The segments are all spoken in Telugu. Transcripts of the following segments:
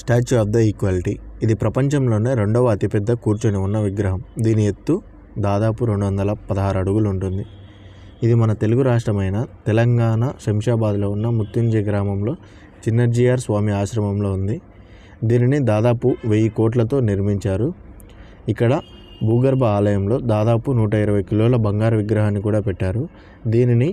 Statue of the equality. ఇది ప్రపంచంలోనే రెండవ అతిపెద్ద కూర్చొని ఉన్న విగ్రహం. దీని ఎత్తు దాదాపు 216 అడుగులు ఉంటుంది. ఇది మన తెలుగు రాష్ట్రమైన తెలంగాణ శంషాబాద్లో ఉన్న ముత్యంజయ గ్రామంలో చిన్నజీఆర్ స్వామి ఆశ్రమంలో ఉంది. దీనిని దాదాపు 1000 కోట్లతో నిర్మించారు. ఇక్కడ భూగర్భ ఆలయంలో దాదాపు 120 కిలోల బంగారు విగ్రహాన్ని కూడా పెట్టారు. దీనిని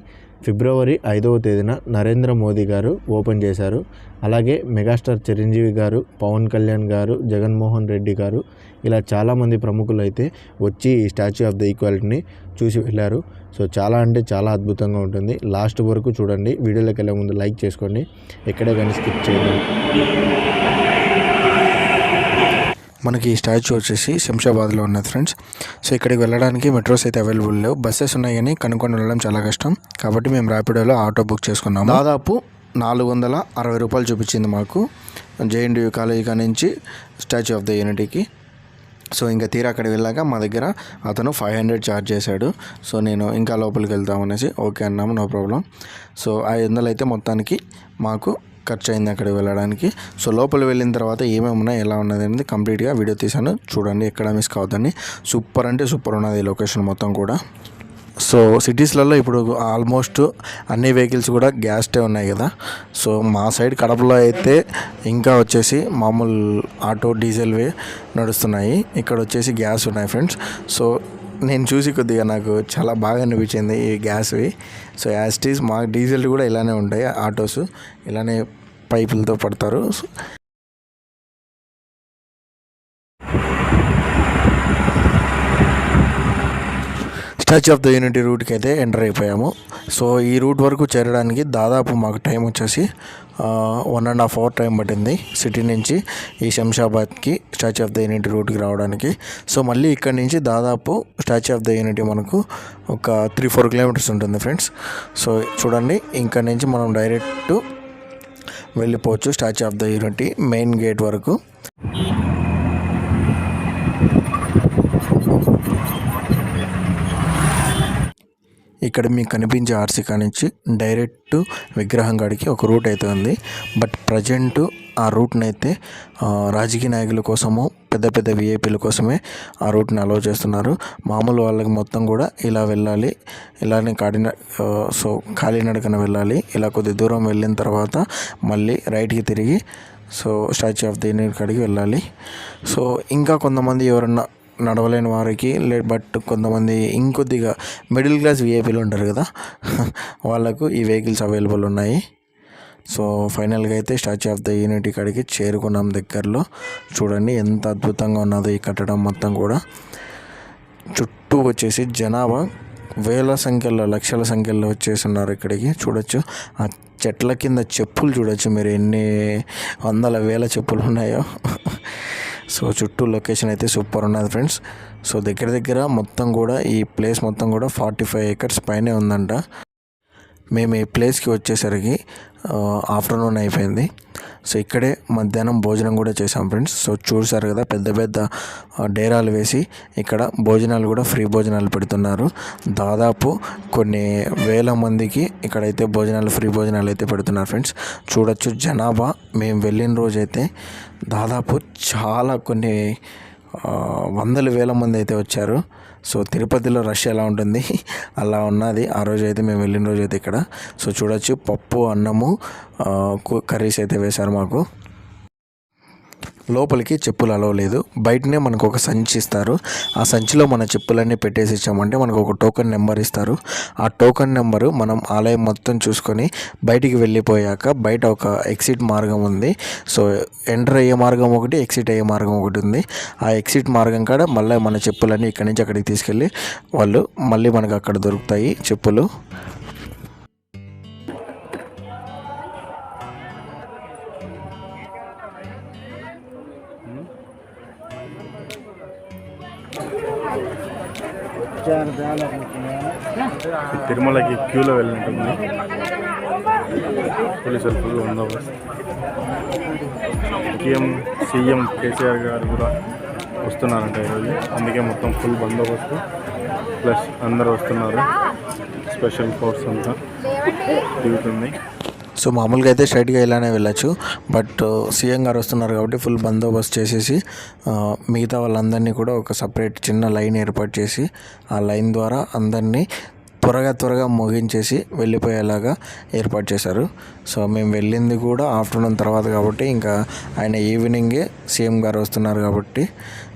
ఫిబ్రవరి 5వ తేదీన నరేంద్ర మోదీ గారు ఓపెన్ చేశారు. అలాగే మెగాస్టార్ చిరంజీవి గారు, పవన్ కళ్యాణ్ గారు, జగన్మోహన్ రెడ్డి గారు ఇలా చాలామంది ప్రముఖులు అయితే వచ్చి ఈ స్టాచ్యూ ఆఫ్ ద ఈక్వాలిటీని చూసి వెళ్ళారు. సో చాలా అంటే చాలా అద్భుతంగా ఉంటుంది. లాస్ట్ వరకు చూడండి. వీడియోలోకి వెళ్ళే ముందు లైక్ చేసుకోండి, ఎక్కడే కానీ స్కిప్ చేయండి. మనకి ఈ స్టాచ్యూ వచ్చేసి శంషాబాద్లో ఉన్నది ఫ్రెండ్స్. సో ఇక్కడికి వెళ్ళడానికి మెట్రోస్ అయితే అవైలబుల్ లేవు, బస్సెస్ ఉన్నాయి కానీ కనుక్కొని వెళ్ళడం చాలా కష్టం. కాబట్టి మేము ర్యాపిడోలో ఆటో బుక్ చేసుకున్నాము. దాదాపు 460 రూపాయలు చూపించింది మాకు జేఎన్టీయూ కాలేజీ కాడ నుంచి స్టాచ్యూ ఆఫ్ ద యూనిటీకి. సో ఇంకా తీరా అక్కడికి వెళ్ళాక మా దగ్గర అతను 500 ఛార్జ్ చేశాడు. సో నేను ఇంకా లోపలికి వెళ్తామనేసి ఓకే అన్నాము, నో ప్రాబ్లం. సో 500 అయితే మొత్తానికి మాకు ఖర్చు అయింది అక్కడికి వెళ్ళడానికి. సో లోపల వెళ్ళిన తర్వాత ఏమేమి ఉన్నాయి, ఎలా ఉన్నది అనేది కంప్లీట్గా వీడియో తీసాను, చూడండి, ఎక్కడ మిస్ కావద్దండి. సూపర్ అంటే సూపర్ ఉన్నది ఈ లొకేషన్ మొత్తం కూడా. సో సిటీస్లలో ఇప్పుడు ఆల్మోస్ట్ అన్ని వెహికల్స్ కూడా గ్యాస్టే ఉన్నాయి కదా. సో మా సైడ్ కడపలో అయితే ఇంకా వచ్చేసి మామూలు ఆటో డీజిల్వే నడుస్తున్నాయి, ఇక్కడ వచ్చేసి గ్యాస్ ఉన్నాయి ఫ్రెండ్స్. సో నేను చూసి కొద్దిగా నాకు చాలా బాగా అనిపించింది ఈ గ్యాస్వి. సో యాజ్ ఇట్ ఈజ్ మా డీజిల్ కూడా ఇలానే ఉంటాయి, ఆటోస్ ఇలానే పైపులతో పడతారు. స్టాచ్యూ ఆఫ్ ద యూనిటీ రూట్కి అయితే ఎంటర్ అయిపోయాము. సో ఈ రూట్ వరకు చేరడానికి దాదాపు మాకు టైం వచ్చేసి 1.5 అవర్ టైం పట్టింది సిటీ నుంచి ఈ శంషాబాద్కి స్టాచ్యూ ఆఫ్ ద యూనిటీ రూట్కి రావడానికి. సో మళ్ళీ ఇక్కడి నుంచి దాదాపు స్టాచ్యూ ఆఫ్ ద యూనిటీ మనకు ఒక 3-4 కిలోమీటర్స్ ఉంటుంది ఫ్రెండ్స్. సో చూడండి, ఇక్కడి నుంచి మనం డైరెక్ట్ వెళ్ళిపోవచ్చు statue of the unity main gate వరకు. ఇక్కడ మీకు కనిపించే ఆర్సీకా నుంచి డైరెక్ట్ విగ్రహం కాడికి ఒక రూట్ అయితే ఉంది. బట్ ప్రజెంట్ ఆ రూట్ని అయితే రాజకీయ నాయకుల కోసము, పెద్ద పెద్ద విఐపీల కోసమే ఆ రూట్ని అలౌ చేస్తున్నారు. మామూలు వాళ్ళకి మొత్తం కూడా ఇలా వెళ్ళాలి, ఇలానే కాలినడకన వెళ్ళాలి. ఇలా కొద్ది దూరం వెళ్ళిన తర్వాత మళ్ళీ రైట్కి తిరిగి so statue of the unity కాడికి వెళ్ళాలి. సో ఇంకా కొంతమంది ఎవరన్నా నడవలేని వారికి బట్ కొంతమంది ఇంకొద్దిగా మిడిల్ క్లాస్ విఐపీలు ఉంటారు కదా, వాళ్ళకు ఈ వెహికల్స్ అవైలబుల్ ఉన్నాయి. సో ఫైనల్గా అయితే స్టాచ్యూ ఆఫ్ ద యూనిటీ కాడికి చేరుకున్నాం దగ్గరలో. చూడండి ఎంత అద్భుతంగా ఉన్నదో ఈ కట్టడం మొత్తం కూడా. చుట్టూ వచ్చేసి జనాభా వేల సంఖ్యలో, లక్షల సంఖ్యలో వచ్చేస్తున్నారు ఇక్కడికి. చూడొచ్చు ఆ చెట్ల కింద చెప్పులు చూడొచ్చు మీరు, ఎన్ని వందల వేల చెప్పులు ఉన్నాయో. సో చుట్టూ లొకేషన్ అయితే సూపర్ ఉన్నది ఫ్రెండ్స్. సో దగ్గర మొత్తం కూడా ఈ ప్లేస్ మొత్తం కూడా 45 ఏకర్స్ పైనే ఉందంట. మేము ఈ ప్లేస్కి వచ్చేసరికి ఆఫ్టర్నూన్ అయిపోయింది. సో ఇక్కడే మధ్యాహ్నం భోజనం కూడా చేసాం ఫ్రెండ్స్. సో చూసారు కదా, పెద్ద పెద్ద డేరాలు వేసి ఇక్కడ భోజనాలు కూడా ఫ్రీ భోజనాలు పెడుతున్నారు. దాదాపు కొన్ని వేల మందికి ఇక్కడైతే భోజనాలు, ఫ్రీ భోజనాలు అయితే పెడుతున్నారు ఫ్రెండ్స్. చూడొచ్చు జనాభా మేము వెళ్ళిన రోజైతే దాదాపు చాలా కొన్ని వందల వేల మంది అయితే వచ్చారు. సో తిరుపతిలో రష్ ఎలా ఉంటుంది అలా ఉన్నది ఆ రోజు అయితే, మేము వెళ్ళిన రోజు అయితే ఇక్కడ. సో చూడొచ్చు పప్పు, అన్నము, కర్రీస్ అయితే వేశారు మాకు. లోపలికి చెప్పులు అలవ్ లేదు, బయటనే మనకు ఒక సంచి ఇస్తారు. ఆ సంచిలో మన చెప్పులన్నీ పెట్టేసి ఇచ్చామంటే మనకు ఒక టోకెన్ నెంబర్ ఇస్తారు. ఆ టోకెన్ నెంబరు మనం ఆలయం మొత్తం చూసుకొని బయటికి వెళ్ళిపోయాక బయట ఒక ఎగ్జిట్ మార్గం ఉంది. సో ఎంటర్ అయ్యే మార్గం ఒకటి, ఎగ్జిట్ అయ్యే మార్గం ఒకటి ఉంది. ఆ ఎగ్జిట్ మార్గం కాడ మళ్ళీ మన చెప్పులన్నీ ఇక్కడి నుంచి అక్కడికి తీసుకెళ్ళి వాళ్ళు మళ్ళీ మనకు అక్కడ దొరుకుతాయి చెప్పులు. తిరుమలకి క్యూలో వెళ్ళినట్టుంది, పోలీసులు ఫుల్ బందోబస్తు. సీఎం కేసీఆర్ గారు కూడా వస్తున్నారంట ఈరోజు, అందుకే మొత్తం ఫుల్ బందోబస్తు ప్లస్ అందరూ వస్తున్నారు. స్పెషల్ ఫోర్స్ అంతా తిరుగుతుంది. సో మామూలుగా అయితే స్ట్రైట్గా ఇలానే వెళ్ళచ్చు, బట్ సీఎం గారు వస్తున్నారు కాబట్టి ఫుల్ బందోబస్తు చేసేసి మిగతా వాళ్ళందరినీ కూడా ఒక సపరేట్ చిన్న లైన్ ఏర్పాటు చేసి ఆ లైన్ ద్వారా అందరినీ త్వరగా ముగించేసి వెళ్ళిపోయేలాగా ఏర్పాటు చేశారు. సో మేము వెళ్ళింది కూడా ఆఫ్టర్నూన్ తర్వాత కాబట్టి ఇంకా ఆయన ఈవినింగే సీఎం గారు వస్తున్నారు కాబట్టి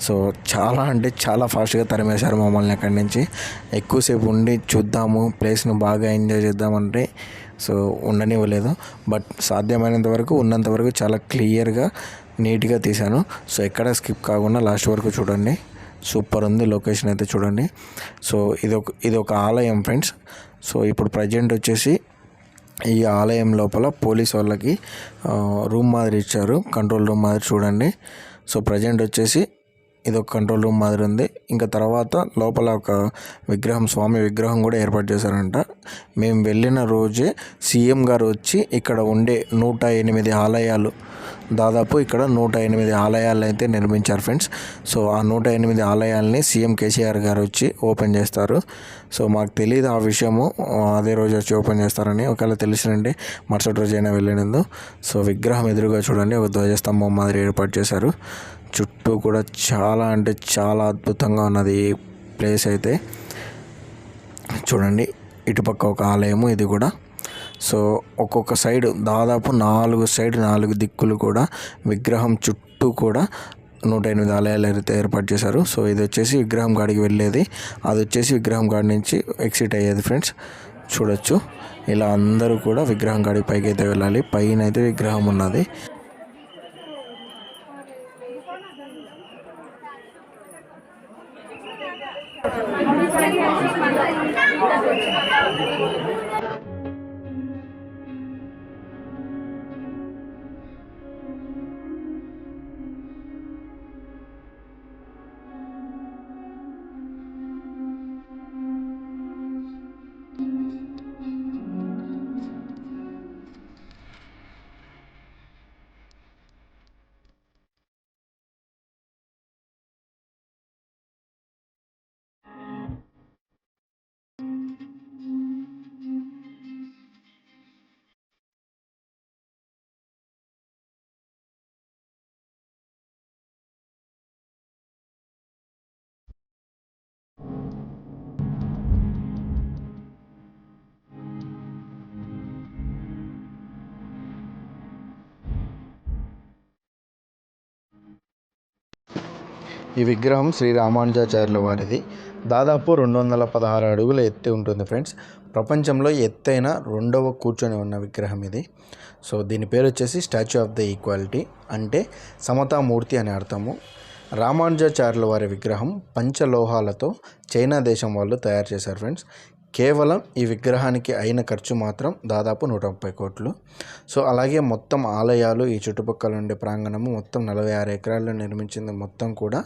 సో చాలా అంటే చాలా ఫాస్ట్గా తరిమేశారు మమ్మల్ని అక్కడి నుంచి. ఎక్కువసేపు ఉండి చూద్దాము, ప్లేస్ను బాగా ఎంజాయ్ చేద్దామంటే సో ఉండనివ్వలేదు. బట్ సాధ్యమైనంత వరకు ఉన్నంత వరకు చాలా క్లియర్గా నీట్గా తీశాను. సో ఎక్కడ స్కిప్ కాకుండా లాస్ట్ వరకు చూడండి. సూపర్ ఉంది లొకేషన్ అయితే చూడండి. సో ఇది ఒక ఆలయం ఫ్రెండ్స్. సో ఇప్పుడు ప్రజెంట్ వచ్చేసి ఈ ఆలయం లోపల పోలీస్ వాళ్ళకి రూమ్ మాదిరి ఇచ్చారు, కంట్రోల్ రూమ్ మాదిరి చూడండి. సో ప్రజెంట్ వచ్చేసి ఇది ఒక కంట్రోల్ రూమ్ మాదిరి ఉంది. ఇంకా తర్వాత లోపల ఒక విగ్రహం, స్వామి విగ్రహం కూడా ఏర్పాటు చేశారంట. మేము వెళ్ళిన రోజే సీఎం గారు వచ్చి ఇక్కడ ఉండే 108 ఆలయాలు, దాదాపు ఇక్కడ 108 ఆలయాలు అయితే నిర్మించారు ఫ్రెండ్స్. సో ఆ 108 ఆలయాల్ని సీఎం కేసీఆర్ గారు వచ్చి ఓపెన్ చేస్తారు. సో మాకు తెలియదు ఆ విషయము, అదే రోజు వచ్చి ఓపెన్ చేస్తారని. ఒకవేళ తెలిసినండి మరుసటి రోజు అయినా వెళ్ళినందు. సో విగ్రహం ఎదురుగా చూడండి ఒక ధ్వజస్తంభం మాదిరి ఏర్పాటు చేశారు. చుట్టూ కూడా చాలా అంటే చాలా అద్భుతంగా ఉన్నది ఈ ప్లేస్ అయితే చూడండి. ఇటుపక్క ఒక ఆలయము, ఇది కూడా. సో ఒక్కొక్క సైడ్ దాదాపు 4 దిక్కులు కూడా విగ్రహం చుట్టూ కూడా 108 ఆలయాలు అయితే ఏర్పాటు చేశారు. సో ఇది వచ్చేసి విగ్రహం కాడికి వెళ్ళేది, అది వచ్చేసి విగ్రహం కాడి నుంచి ఎగ్జిట్ అయ్యేది ఫ్రెండ్స్. చూడొచ్చు ఇలా అందరూ కూడా విగ్రహం కాడికి పైకి అయితే వెళ్ళాలి. పైన అయితే విగ్రహం ఉన్నది. ఈ విగ్రహం శ్రీ రామానుజాచార్యుల వారిది. దాదాపు 216 అడుగుల ఎత్తు ఉంటుంది ఫ్రెండ్స్. ప్రపంచంలో ఎత్తైన 2వ కూర్చొని ఉన్న విగ్రహం ఇది. సో దీని పేరు వచ్చేసి స్టాచ్యూ ఆఫ్ ద ఈక్వాలిటీ, అంటే సమతామూర్తి అని అర్థము. రామానుజాచార్యుల వారి విగ్రహం పంచలోహాలతో చైనా దేశం వాళ్ళు తయారు చేశారు ఫ్రెండ్స్. కేవలం ఈ విగ్రహానికి అయిన ఖర్చు మాత్రం దాదాపు 130 కోట్లు. సో అలాగే మొత్తం ఆలయాలు, ఈ చుట్టుపక్కల ఉండే ప్రాంగణము మొత్తం 46 ఎకరాల్లో నిర్మించింది మొత్తం కూడా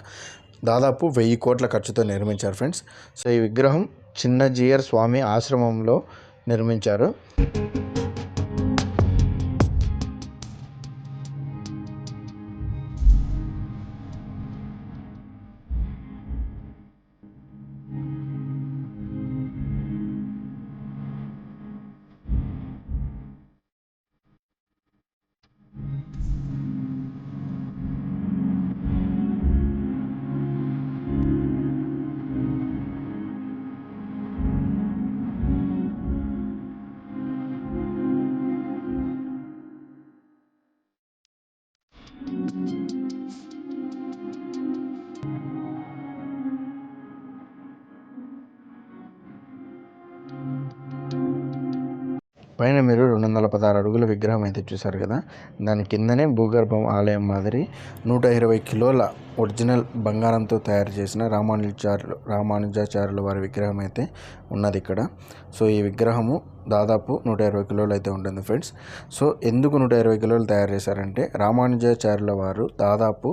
దాదాపు 1000 కోట్ల ఖర్చుతో నిర్మించారు ఫ్రెండ్స్. సో ఈ విగ్రహం చిన్నజీయర్ స్వామి ఆశ్రమంలో నిర్మించారు. పైన మీరు 216 అడుగుల విగ్రహం అయితే చూసారు కదా, దాని కిందనే భూగర్భం ఆలయం మాదిరి 120 కిలోల ఒరిజినల్ బంగారంతో తయారు చేసిన రామానుజాచార్యుల వారి విగ్రహం అయితే ఉన్నది ఇక్కడ. సో ఈ విగ్రహము దాదాపు 120 కిలోలు అయితే ఉంటుంది ఫ్రెండ్స్. సో ఎందుకు 120 కిలోలు తయారు చేశారంటే రామానుజాచార్యుల వారు దాదాపు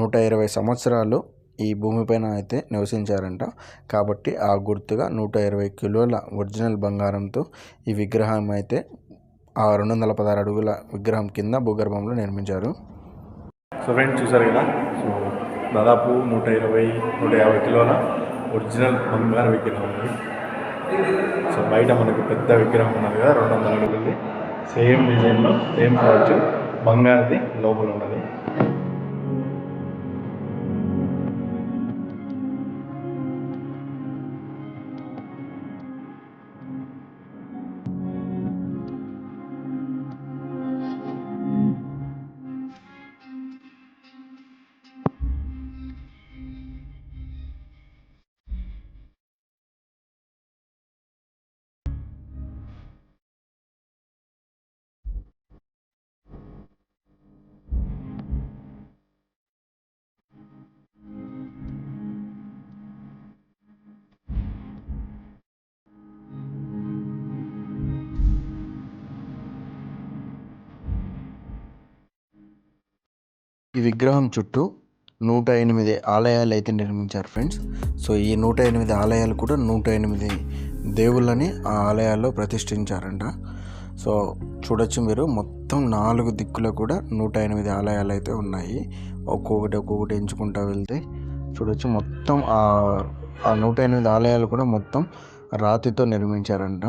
120 సంవత్సరాలు ఈ భూమిపైన అయితే నివసించారంట. కాబట్టి ఆ గుర్తుగా 120 కిలోల ఒరిజినల్ బంగారంతో ఈ విగ్రహం అయితే ఆ 216 అడుగుల విగ్రహం కింద భూగర్భంలో నిర్మించారు. సో ఫ్రెండ్స్ చూసారు కదా, సో దాదాపు 120-150 కిలోల ఒరిజినల్ బంగారు విగ్రహం ఉంది. సో బయట మనకు పెద్ద విగ్రహం ఉన్నది కదా 200 అడుగులది. సేమ్ డిజైన్లో సేమ్ కావచ్చు, బంగారుది లోపల ఉన్నది. ఈ విగ్రహం చుట్టూ 108 ఆలయాలు అయితే నిర్మించారు ఫ్రెండ్స్. సో ఈ 108 ఆలయాలు కూడా 108 దేవుళ్ళని ఆ ఆలయాల్లో ప్రతిష్ఠించారంట. సో చూడొచ్చు మీరు, మొత్తం 4 దిక్కులో కూడా 108 ఆలయాలు అయితే ఉన్నాయి. ఒక్కొక్కటి ఎంచుకుంటూ వెళ్తే చూడొచ్చు. మొత్తం ఆ 108 ఆలయాలు కూడా మొత్తం రాతితో నిర్మించారంట.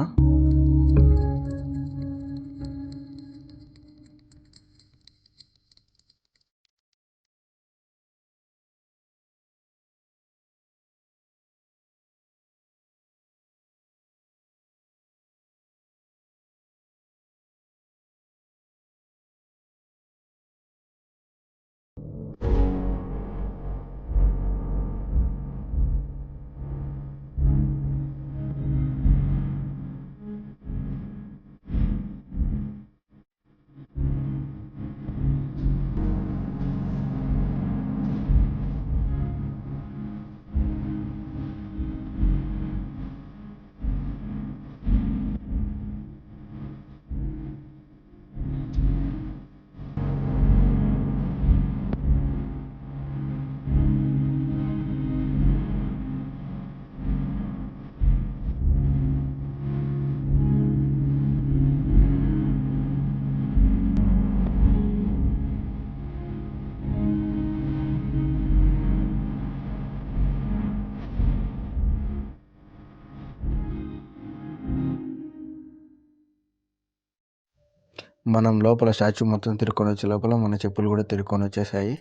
మనం లోపల స్టాచ్యూ మొత్తం తిరుక్కొని వచ్చే లోపల మన చెప్పులు కూడా తిరుక్కొని వచ్చేసాయి.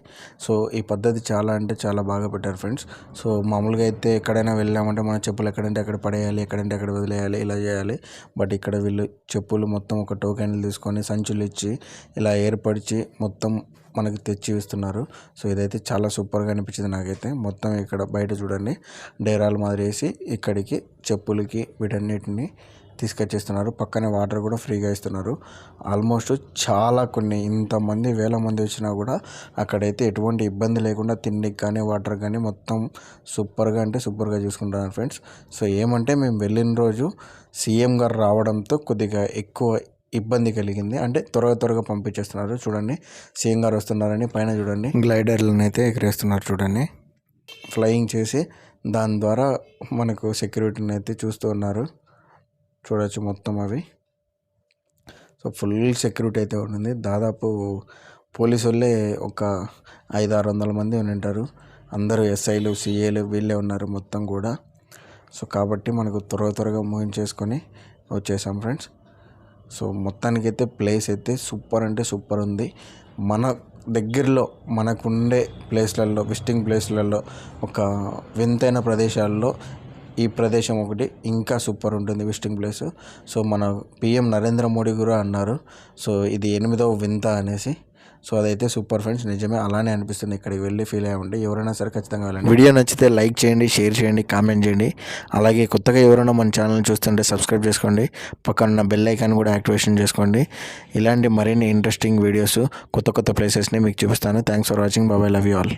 సో ఈ పద్ధతి చాలా అంటే చాలా బాగా పెట్టారు ఫ్రెండ్స్. సో మామూలుగా అయితే ఎక్కడైనా వెళ్ళామంటే మన చెప్పులు ఎక్కడంటే అక్కడ పడేయాలి, ఎక్కడంటే అక్కడ వదిలేయాలి, ఇలా చేయాలి. బట్ ఇక్కడ వీళ్ళు చెప్పులు మొత్తం ఒక టోకెన్లు తీసుకొని సంచులు ఇచ్చి ఇలా ఏర్పరిచి మొత్తం మనకి తెచ్చి ఇస్తున్నారు. సో ఇదైతే చాలా సూపర్గా అనిపించింది నాకైతే. మొత్తం ఇక్కడ బయట చూడండి, డేరాలు మాదిరి వేసి ఇక్కడికి చెప్పులకి వీటన్నిటిని తీసుకొచ్చేస్తున్నారు. పక్కనే వాటర్ కూడా ఫ్రీగా ఇస్తున్నారు. ఆల్మోస్ట్ చాలా ఇంతమంది వేల మంది వచ్చినా కూడా అక్కడైతే ఎటువంటి ఇబ్బంది లేకుండా తిండికి కానీ వాటర్ కానీ మొత్తం సూపర్గా అంటే సూపర్గా చూసుకుంటున్నారు ఫ్రెండ్స్. సో ఏమంటే మేము వెళ్ళిన రోజు సీఎం గారు రావడంతో కొద్దిగా ఎక్కువ ఇబ్బంది కలిగింది. అంటే త్వరగా పంపించేస్తున్నారు. చూడండి, సీఎం గారు వస్తున్నారని పైన చూడండి గ్లైడర్లను అయితే ఎగరేస్తున్నారు. చూడండి, ఫ్లయింగ్ చేసి దాని ద్వారా మనకు సెక్యూరిటీని అయితే చూస్తూ ఉన్నారు. చూడవచ్చు మొత్తం అవి. సో ఫుల్ సెక్యూరిటీ అయితే ఉంటుంది. దాదాపు పోలీసు వాళ్ళే ఒక 500-600 మంది ఉంటారు. అందరూ ఎస్ఐలు, సిఏలు వీళ్ళే ఉన్నారు మొత్తం కూడా. సో కాబట్టి మనకు త్వరగా ముగించేసుకొని వచ్చేసాం ఫ్రెండ్స్. సో మొత్తానికైతే ప్లేస్ అయితే సూపర్ అంటే సూపర్ ఉంది. మన దగ్గరలో మనకుండే ప్లేస్లలో, విజిటింగ్ ప్లేస్లలో, ఒక వింతైన ప్రదేశాల్లో ఈ ప్రదేశం ఒకటి ఇంకా సూపర్ ఉంటుంది విజిటింగ్ ప్లేస్. సో మన పిఎం నరేంద్ర మోడీ కూడా అన్నారు, సో ఇది 8వ వింత అనేసి. సో అదైతే సూపర్ ఫ్రెండ్స్, నిజమే అలానే అనిపిస్తుంది. ఇక్కడికి వెళ్ళి ఫీల్ అయ్యండి. ఎవరైనా సరే ఖచ్చితంగా వెళ్ళండి. వీడియో నచ్చితే లైక్ చేయండి, షేర్ చేయండి, కామెంట్ చేయండి. అలాగే కొత్తగా ఎవరైనా మన ఛానల్ చూస్తుంటే సబ్స్క్రైబ్ చేసుకోండి. పక్కన బెల్ ఐకాన్ కూడా యాక్టివేషన్ చేసుకోండి. ఇలాంటి మరిన్ని ఇంట్రెస్టింగ్ వీడియోస్, కొత్త ప్లేసెస్ని మీకు చూపిస్తాను. Thanks for watching. Bye, love you all.